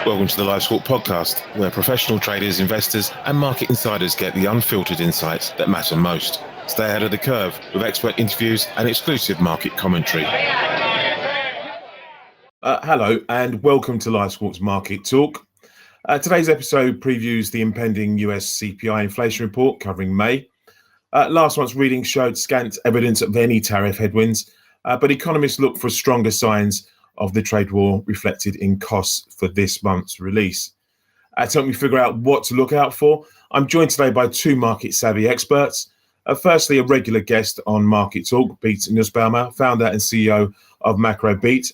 Welcome to the Live Squawk podcast, where professional traders, investors, and market insiders get the unfiltered insights that matter most. Stay ahead of the curve with expert interviews and exclusive market commentary. Hello, and welcome to Live Squawk's Market Talk. Today's episode previews the impending US CPI inflation report covering May. Last month's reading showed scant evidence of any tariff headwinds, but economists look for stronger signs of the trade war reflected in costs for this month's release. To help me figure out what to look out for, I'm joined today by two market-savvy experts. Firstly, a regular guest on Market Talk, Beat Nussbaumer, founder and CEO of Macro Beat.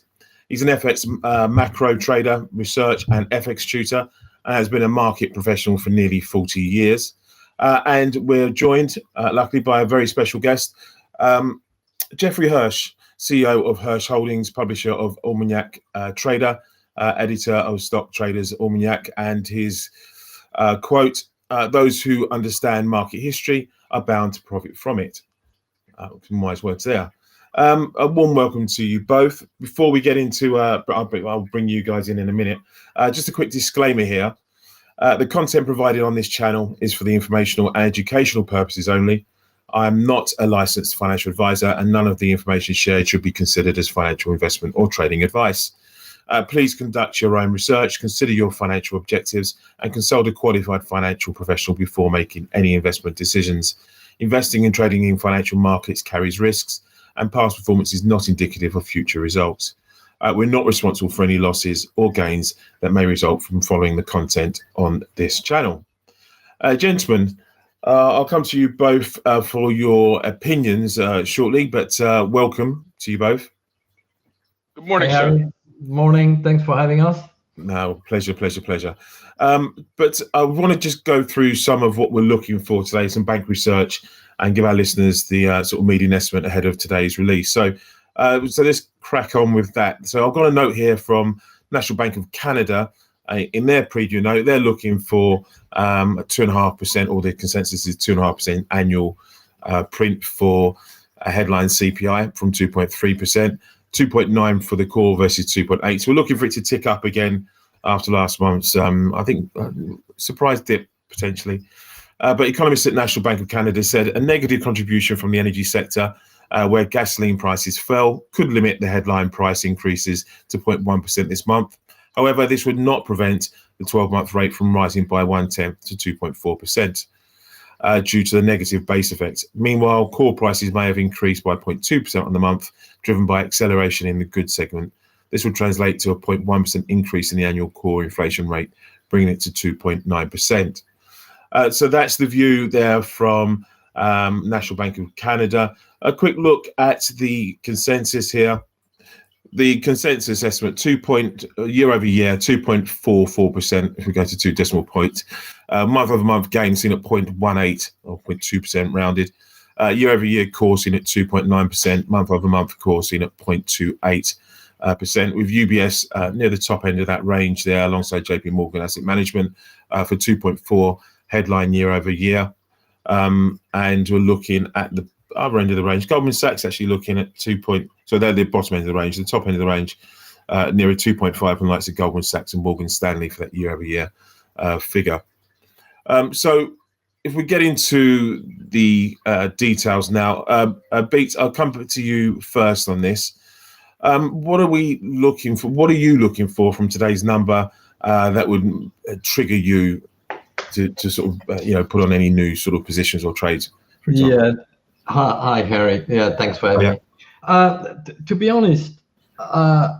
He's an FX macro trader, research and FX tutor, and has been a market professional for nearly 40 years. And we're joined, luckily, by a very special guest, Jeffrey Hirsch, CEO of Hirsch Holdings, publisher of Almanac Trader, editor of Stock Traders Almanac, and his quote, "Those who understand market history are bound to profit from it." Some wise words there. A warm welcome to you both. Before we get into, I'll bring you guys in a minute. Just a quick disclaimer here. The content provided on this channel is for the informational and educational purposes only. I am not a licensed financial advisor, and none of the information shared should be considered as financial investment or trading advice. Please conduct your own research, consider your financial objectives, and consult a qualified financial professional before making any investment decisions. Investing and trading in financial markets carries risks, and past performance is not indicative of future results. We're not responsible for any losses or gains that may result from following the content on this channel. Gentlemen, I'll come to you both for your opinions shortly, but welcome to you both. Good morning, Hey, sir. Harry. Morning. Thanks for having us. No, pleasure. But I want to just go through some of what we're looking for today, some bank research, and give our listeners the sort of median estimate ahead of today's release. So let's crack on with that. So I've got a note here from National Bank of Canada. In their preview note, they're looking for a 2.5%, or the consensus is 2.5% annual print for a headline CPI from 2.3%, 2.9 for the core versus 2.8. So we're looking for it to tick up again after last month's, I think, surprise dip potentially. But economists at National Bank of Canada said a negative contribution from the energy sector, where gasoline prices fell, could limit the headline price increases to 0.1% this month. However, this would not prevent the 12-month rate from rising by 0.1% to 2.4% due to the negative base effect. Meanwhile, core prices may have increased by 0.2% on the month, driven by acceleration in the goods segment. This would translate to a 0.1% increase in the annual core inflation rate, bringing it to 2.9%. So that's the view there from National Bank of Canada. A quick look at the consensus here. The consensus estimate, year over year, 2.44%, if we go to 2 decimal points. Month over month gain seen at 0.18 or 0.2% rounded. Year over year core seen at 2.9%. Month over month core seen at 0.28%, with UBS near the top end of that range there, alongside JP Morgan Asset Management for 2.4 headline year over year. And we're looking at the other end of the range. Goldman Sachs actually looking at so they're the bottom end of the range. The top end of the range, near a 2.5 from the likes of Goldman Sachs and Morgan Stanley for that year over year figure. So if we get into the details now, Beats, I'll come to you first on this. What are we looking for? What are you looking for from today's number that would trigger you to sort of put on any new sort of positions or trades, for example? Yeah. Hi, Harry. Yeah, thanks for having me. To be honest,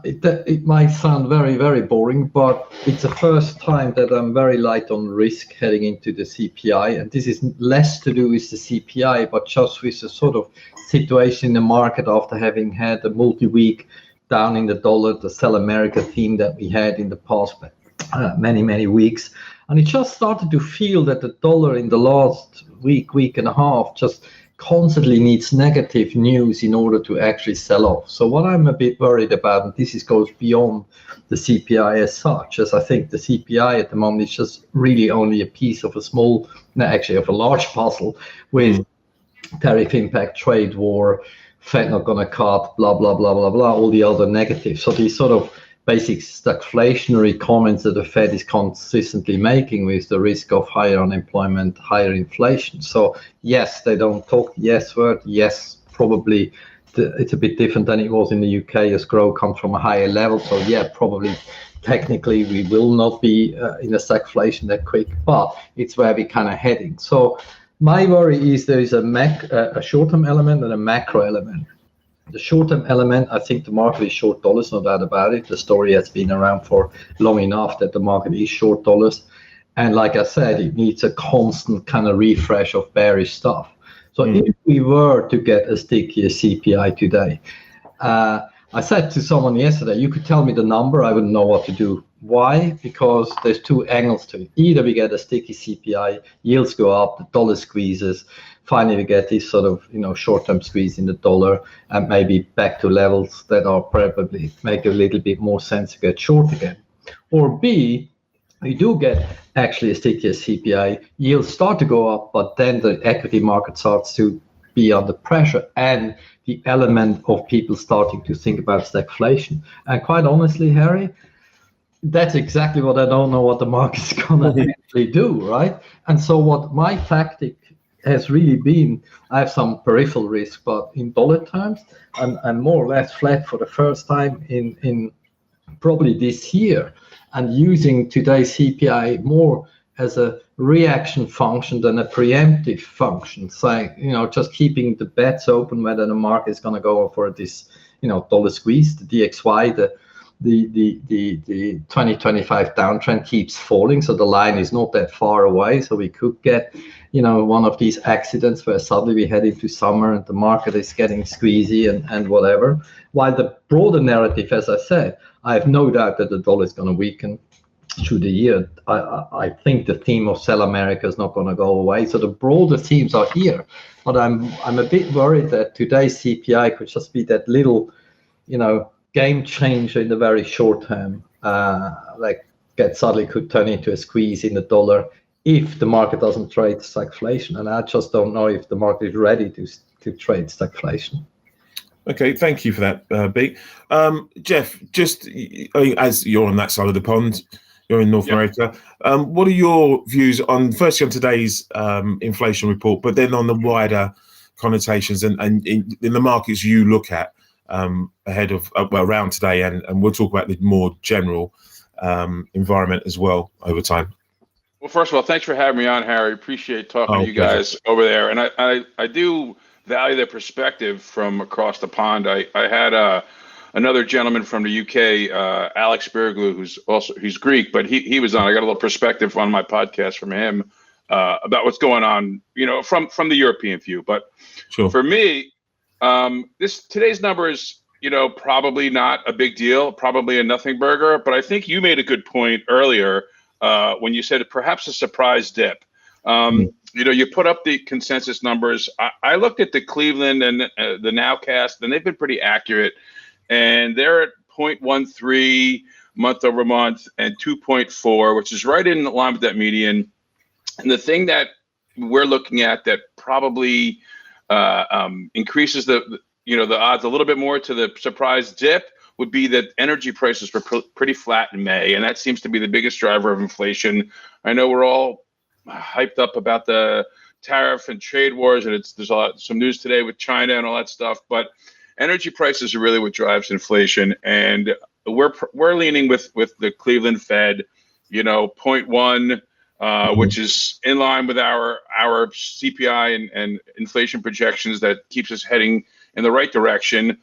it might sound very, very boring, but it's the first time that I'm very light on risk heading into the CPI. And this is less to do with the CPI, but just with the sort of situation in the market after having had a multi-week down in the dollar, the sell America theme that we had in the past many weeks. And it just started to feel that the dollar in the last week and a half just constantly needs negative news in order to actually sell off. So what I'm a bit worried about, and this goes beyond the CPI as such, as I think the CPI at the moment is just really only a piece of of a large puzzle with tariff impact, trade war, Fed not going to cut, blah, blah, blah, blah, blah, all the other negatives. So these sort of basic stagflationary comments that the Fed is consistently making with the risk of higher unemployment, higher inflation. So yes, they don't talk the yes word. Yes, probably it's a bit different than it was in the UK as growth comes from a higher level. So yeah, probably technically we will not be in a stagflation that quick, but it's where we're kind of heading. So my worry is there is a short-term element and a macro element. The short-term element, I think the market is short dollars, no doubt about it. The story has been around for long enough that the market is short dollars. And like I said, it needs a constant kind of refresh of bearish stuff. So if we were to get a stickier CPI today, I said to someone yesterday, you could tell me the number, I wouldn't know what to do. Why? Because there's two angles to it. Either we get a sticky CPI, yields go up, the dollar squeezes, finally we get this sort of short-term squeeze in the dollar and maybe back to levels that are probably make a little bit more sense to get short again. Or B, we do get actually a stickier CPI, yields start to go up, but then the equity market starts to be under pressure and the element of people starting to think about stagflation. And quite honestly, Harry, that's exactly what I don't know what the market's gonna actually do, right? And so what my tactic has really been, I have some peripheral risk, but in dollar terms, I'm more or less flat for the first time in probably this year, and using today's CPI more as a reaction function than a preemptive function, saying, just keeping the bets open whether the market is going to go for this, dollar squeeze, the DXY, the 2025 downtrend keeps falling, so the line is not that far away. So we could get, one of these accidents where suddenly we head into summer and the market is getting squeezy and whatever. While the broader narrative, as I said, I have no doubt that the dollar is going to weaken through the year. I think the theme of Sell America is not going to go away. So the broader themes are here, but I'm a bit worried that today's CPI could just be that little, game changer in the very short term, like that suddenly could turn into a squeeze in the dollar if the market doesn't trade stagflation. And I just don't know if the market is ready to trade stagflation. Okay, thank you for that, B. Jeff, just as you're on that side of the pond, you're in North America. What are your views on, firstly, on today's inflation report, but then on the wider connotations and in the markets you look at ahead of, around today, and we'll talk about the more general environment as well over time. Well, first of all, thanks for having me on, Harry. Appreciate talking to you guys over there. And I do value the perspective from across the pond. I had another gentleman from the UK, Alex Berglou, he's Greek, but he was on. I got a little perspective on my podcast from him about what's going on, from the European view. But for me, today's number is, probably not a big deal, probably a nothing burger. But I think you made a good point earlier when you said perhaps a surprise dip. You put up the consensus numbers. I looked at the Cleveland and the Nowcast, and they've been pretty accurate. And they're at 0.13 month over month and 2.4, which is right in line with that median. And the thing that we're looking at that probably increases the odds a little bit more to the surprise dip would be that energy prices were pretty flat in May, and that seems to be the biggest driver of inflation. I know we're all hyped up about the tariff and trade wars, and there's some news today with China and all that stuff, but energy prices are really what drives inflation, and we're leaning with the Cleveland Fed, 0.1, which is in line with our CPI and inflation projections that keeps us heading in the right direction.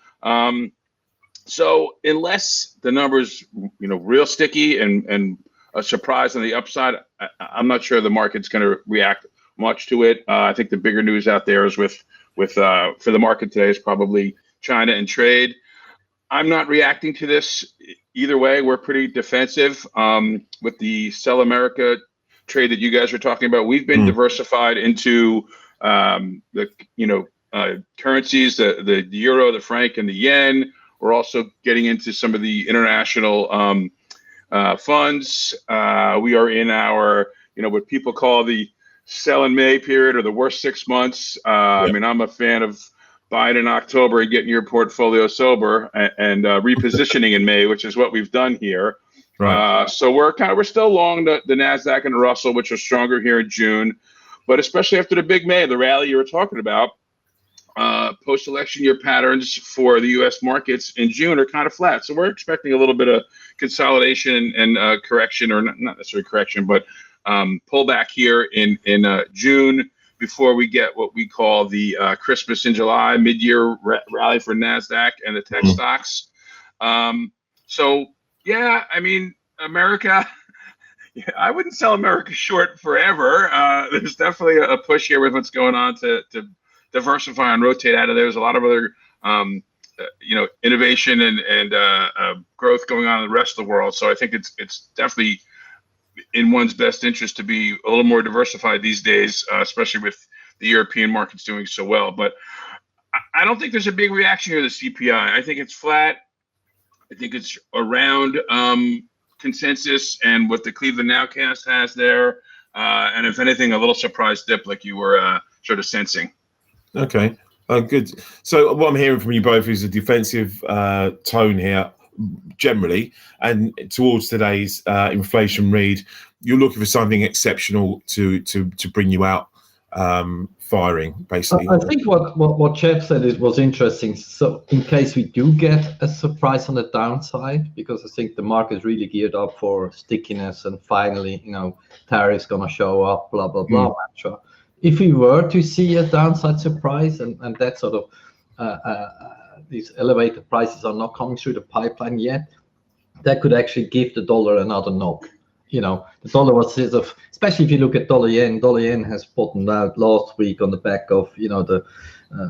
So unless the numbers, real sticky and a surprise on the upside, I'm not sure the market's going to react much to it. I think the bigger news out there is with for the market today is probably China and trade. I'm not reacting to this either way. We're pretty defensive with the Sell America trade that you guys are talking about. We've been diversified into the currencies, the euro, the franc, and the yen. We're also getting into some of the international funds. We are in our, what people call the sell in May period, or the worst 6 months. I mean, I'm a fan of buying in October and getting your portfolio sober and repositioning in May, which is what we've done here. Right. So we're still long the NASDAQ and the Russell, which are stronger here in June, but especially after the big May, the rally you were talking about, post-election year patterns for the U.S. markets in June are kind of flat. So we're expecting a little bit of consolidation and correction, or not necessarily correction, but pullback here in June before we get what we call the Christmas in July mid-year rally for NASDAQ and the tech stocks. So, yeah, I mean, America, I wouldn't sell America short forever. There's definitely a push here with what's going on to diversify and rotate out of there. There's a lot of other, innovation and growth going on in the rest of the world. So I think it's definitely in one's best interest to be a little more diversified these days, especially with the European markets doing so well. But I don't think there's a big reaction here to the CPI. I think it's flat. I think it's around consensus and what the Cleveland Nowcast has there. And if anything, a little surprise dip like you were sort of sensing. Okay, good. So what I'm hearing from you both is a defensive tone here generally, and towards today's inflation read, you're looking for something exceptional to bring you out firing, basically. I think what Jeff said was interesting. So in case we do get a surprise on the downside, because I think the market is really geared up for stickiness and finally, tariffs going to show up, blah, blah, blah. If we were to see a downside surprise and that sort of these elevated prices are not coming through the pipeline yet, that could actually give the dollar another knock. The dollar was sort of, especially if you look at dollar yen has bottomed out last week on the back of, the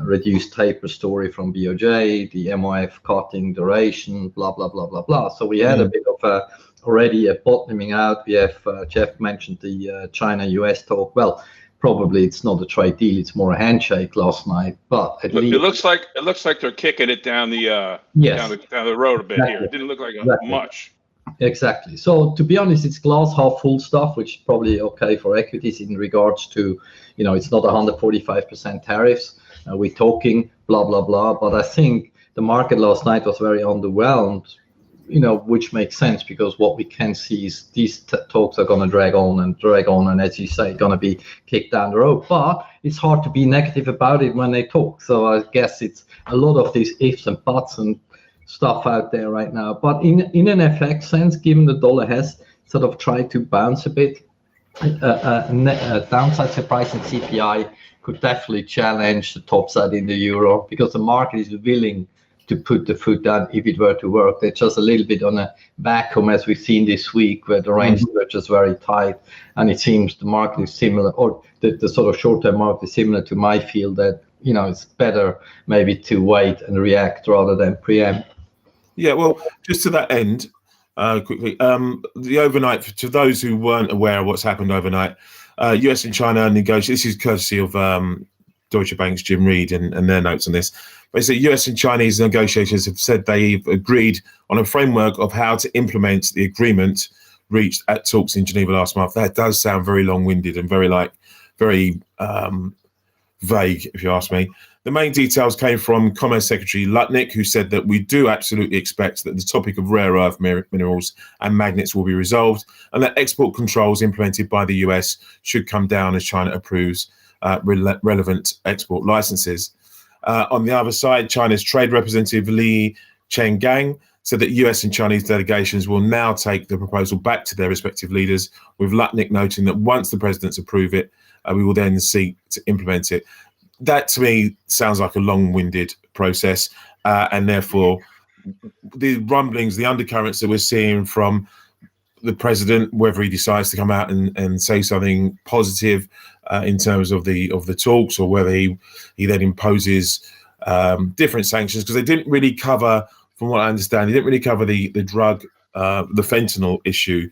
reduced taper story from BOJ, the MOF cutting duration, blah, blah, blah, blah, blah. So we had a bit of already a bottoming out. We have, Jeff mentioned the China-US talk. Well, probably it's not a trade deal; it's more a handshake last night. But at least it looks like they're kicking it down the down the road a bit here. It didn't look like much. Exactly. So to be honest, it's glass half full stuff, which is probably okay for equities in regards to, it's not 145% tariffs. We're talking blah blah blah. But I think the market last night was very underwhelmed. Which makes sense because what we can see is these talks are going to drag on, and as you say, going to be kicked down the road. But it's hard to be negative about it when they talk. So I guess it's a lot of these ifs and buts and stuff out there right now. But in an FX sense, given the dollar has sort of tried to bounce a bit, a downside surprise in CPI could definitely challenge the top side in the euro because the market is willing to put the foot down if it were to work. They're just a little bit on a vacuum, as we've seen this week, where the range is just very tight, and it seems the market is similar, or the sort of short-term market is similar to my field that, it's better maybe to wait and react rather than preempt. Yeah, well, just to that end, quickly, the overnight, to those who weren't aware of what's happened overnight, US and China negotiate. This is courtesy of Deutsche Bank's Jim Reed and their notes on this. Basically, US and Chinese negotiators have said they've agreed on a framework of how to implement the agreement reached at talks in Geneva last month. That does sound very long-winded and very vague, if you ask me. The main details came from Commerce Secretary Lutnick, who said that we do absolutely expect that the topic of rare earth minerals and magnets will be resolved, and that export controls implemented by the US should come down as China approves relevant export licenses. On the other side, China's trade representative Li Chenggang said that US and Chinese delegations will now take the proposal back to their respective leaders, with Lutnick noting that once the presidents approve it, we will then seek to implement it. That, to me, sounds like a long-winded process, and therefore the rumblings, the undercurrents that we're seeing from the president, whether he decides to come out and say something positive in terms of the talks, or whether he then imposes different sanctions, because they didn't really cover, from what I understand, they didn't really cover the drug, the fentanyl issue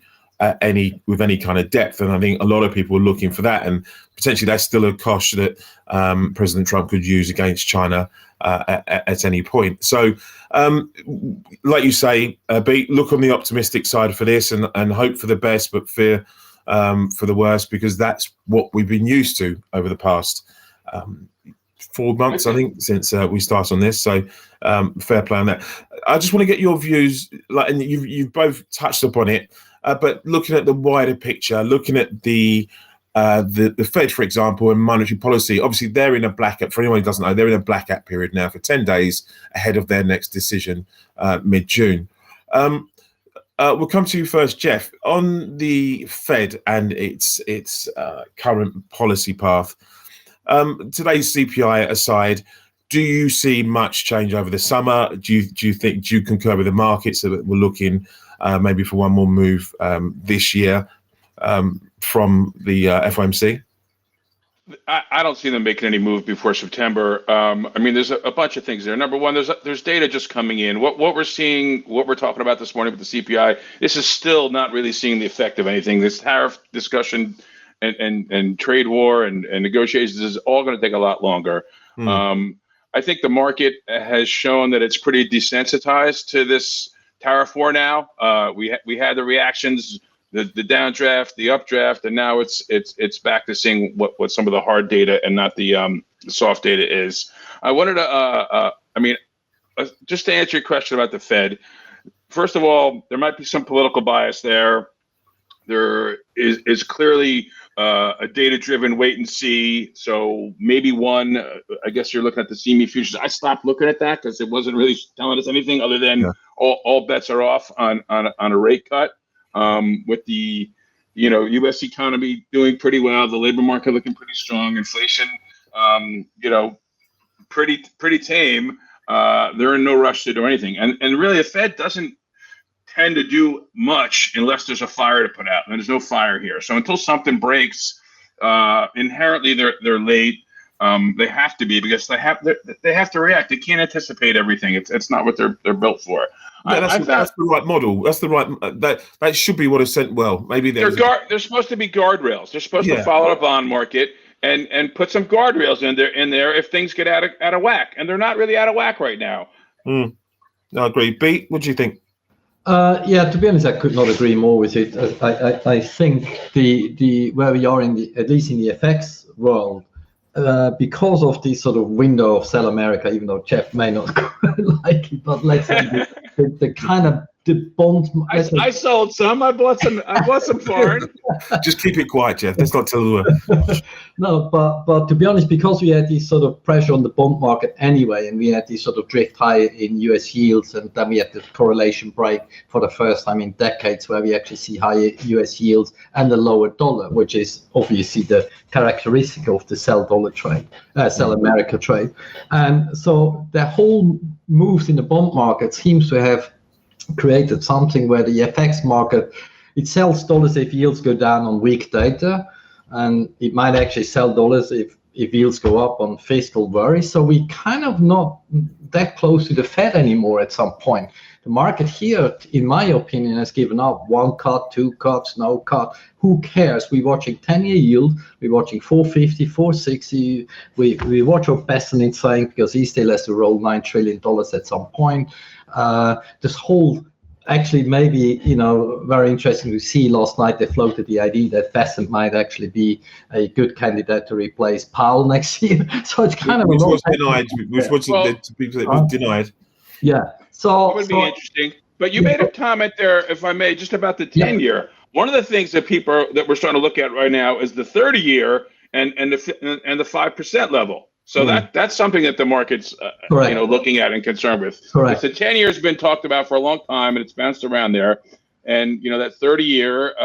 with any kind of depth, and I think a lot of people are looking for that, and potentially that's still a cost that President Trump could use against China at any point. So, like you say, Beat, look on the optimistic side for this and hope for the best, but fear for the worst, because that's what we've been used to over the past 4 months, I think, since we started on this. So fair play on that. I just want to get your views, and you've both touched upon it, but looking at the wider picture, looking at the Fed, for example, and monetary policy, obviously they're in a blackout. For anyone who doesn't know, they're in a blackout period now for 10 days ahead of their next decision mid-June. We'll come to you first, Jeff. On the Fed and its current policy path, today's CPI aside, do you see much change over the summer? Do you concur with the markets that we're looking maybe for one more move this year from the FOMC? I don't see them making any move before September. I mean, there's a bunch of things there. Number one, there's data just coming in. What we're seeing, what we're talking about this morning with the CPI, this is still not really seeing the effect of anything. This tariff discussion and trade war and negotiations is all going to take a lot longer. I think the market has shown that it's pretty desensitized to this tariff war now. We had the reactions, the downdraft, the updraft, and now it's back to seeing what some of the hard data and not the soft data is. I wanted to, just to answer your question about the Fed. First of all, there might be some political bias there. There is clearly a data-driven wait and see. So maybe I guess you're looking at the CME futures. I stopped looking at that because it wasn't really telling us anything other than all bets are off on a rate cut. With the U.S. economy doing pretty well, the labor market looking pretty strong, inflation pretty tame. They're in no rush to do anything, and really the Fed doesn't tend to do much unless there's a fire to put out, and there's no fire here. So until something breaks, inherently they're late. They have to be, because they have to react. They can't anticipate everything. It's not what they're built for. Yeah, that's the right model. That's the right. That should be what is sent. Well, maybe they're supposed to be guardrails. They're supposed to follow the bond market and put some guardrails in there if things get out of whack, and they're not really out of whack right now. I agree. B, what do you think? To be honest, I could not agree more with it. I think the where we are at least in the FX world, because of this sort of window of sell America, even though Jeff may not like it, but let's say the kind of the bond. I sold some. I bought some foreign. Just keep it quiet, Jeff. Let's not tell the No, but to be honest, because we had this sort of pressure on the bond market anyway, and we had this sort of drift high in US yields, and then we had the correlation break for the first time in decades, where we actually see higher US yields and the lower dollar, which is obviously the characteristic of the sell dollar trade, sell America trade. And so the whole moves in the bond market seems to have created something where the FX market, it sells dollars if yields go down on weak data, and it might actually sell dollars if yields go up on fiscal worry. So we kind of not that close to the Fed anymore at some point. The market here, in my opinion, has given up. 1 cut, 2 cuts, no cut. Who cares? We're watching 10-year yield. We're watching 450, 460. We watch what Besson is saying, because he still has to roll $9 trillion at some point. This whole, actually, maybe, very interesting to see last night they floated the idea that Besson might actually be a good candidate to replace Powell next year. So it's kind of which was denied. Which was denied. Yeah. So that would be interesting. But you made a comment there, if I may, just about the 10-year. One of the things that we're starting to look at right now is the 30-year and the 5% level. So that's something that the market's looking at and concerned with. Correct. The 10-year has been talked about for a long time, and it's bounced around there. And that 30-year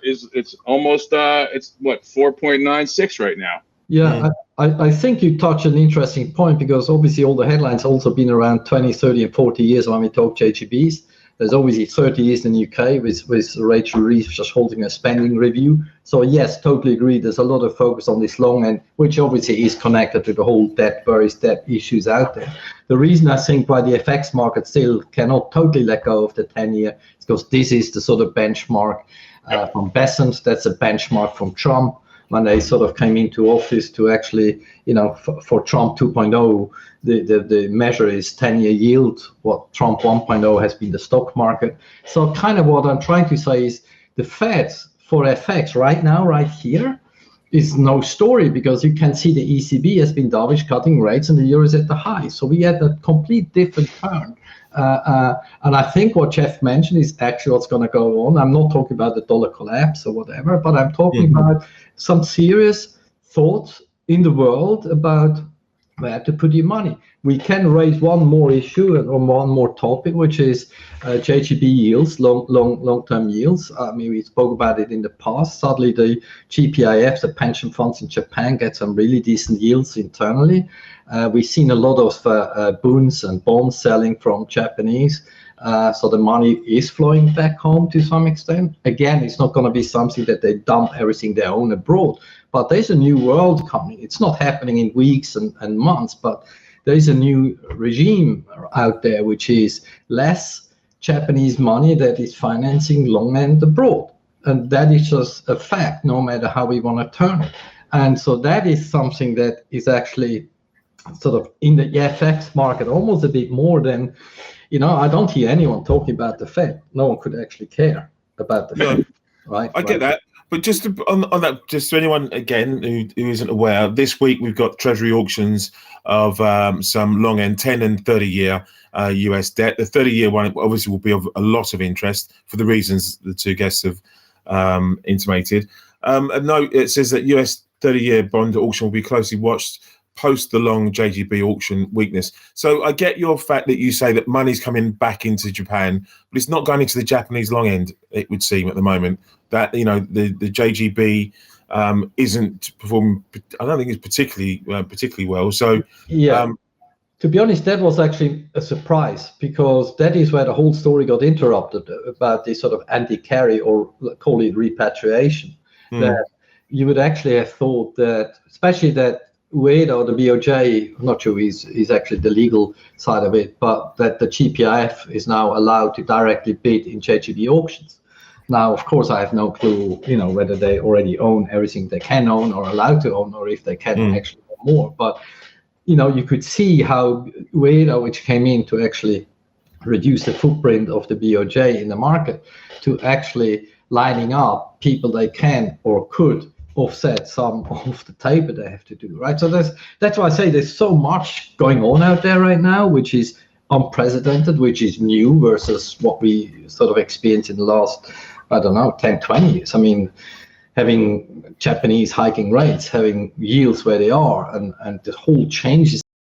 it's almost it's what, 4.96 right now. Yeah, I think you touch an interesting point, because obviously all the headlines also been around 20, 30, and 40 years when we talk JGBs. There's obviously 30 years in the UK with Rachel Reeves just holding a spending review. So yes, totally agree. There's a lot of focus on this long end, which obviously is connected to the whole various debt issues out there. The reason I think why the FX market still cannot totally let go of the 10-year is because this is the sort of benchmark from Besant. That's a benchmark from Trump, when they sort of came into office to actually, for Trump 2.0, the measure is 10-year yield. What Trump 1.0 has been the stock market. So kind of what I'm trying to say is the Fed for FX right now, right here, is no story, because you can see the ECB has been dovish, cutting rates, and the euro is at the high. So we had a complete different turn. And I think what Jeff mentioned is actually what's going to go on. I'm not talking about the dollar collapse or whatever, but I'm talking about some serious thoughts in the world about where to put your money. We can raise one more issue or one more topic, which is JGB yields, long-term yields. I mean, we spoke about it in the past. Suddenly, the GPIF, the pension funds in Japan, get some really decent yields internally. We've seen a lot of bonds and bonds selling from Japanese. So the money is flowing back home to some extent. Again, it's not going to be something that they dump everything they own abroad. But there's a new world coming. It's not happening in weeks and months, but there is a new regime out there, which is less Japanese money that is financing long end abroad. And that is just a fact, no matter how we want to turn it. And so that is something that is actually sort of in the FX market almost a bit more than, I don't hear anyone talking about the Fed. No one could actually care about the Fed, right? I get that. But just on that, just for anyone, again, who isn't aware, this week we've got Treasury auctions of some long-end 10 and 30-year US debt. The 30-year one obviously will be of a lot of interest for the reasons the two guests have intimated. And no, it says that US 30-year bond auction will be closely watched post the long JGB auction weakness. So I get your fact that you say that money's coming back into Japan, but it's not going into the Japanese long end, it would seem at the moment. That, the JGB isn't performing, I don't think it's particularly well. So to be honest, that was actually a surprise, because that is where the whole story got interrupted about this sort of anti-carry, or call it repatriation. That you would actually have thought that, especially that Ueda or the BOJ, I'm not sure he's actually the legal side of it, but that the GPIF is now allowed to directly bid in JGB auctions. Now, of course, I have no clue, whether they already own everything they can own or allowed to own, or if they can actually own more. But, you could see how Ueda, which came in to actually reduce the footprint of the BOJ in the market, to actually lining up people they can or could offset some of the taper they have to do, right? So that's why I say there's so much going on out there right now, which is unprecedented, which is new versus what we sort of experienced in the last, 10, 20 years. I mean, having Japanese hiking rates, having yields where they are, and the whole changes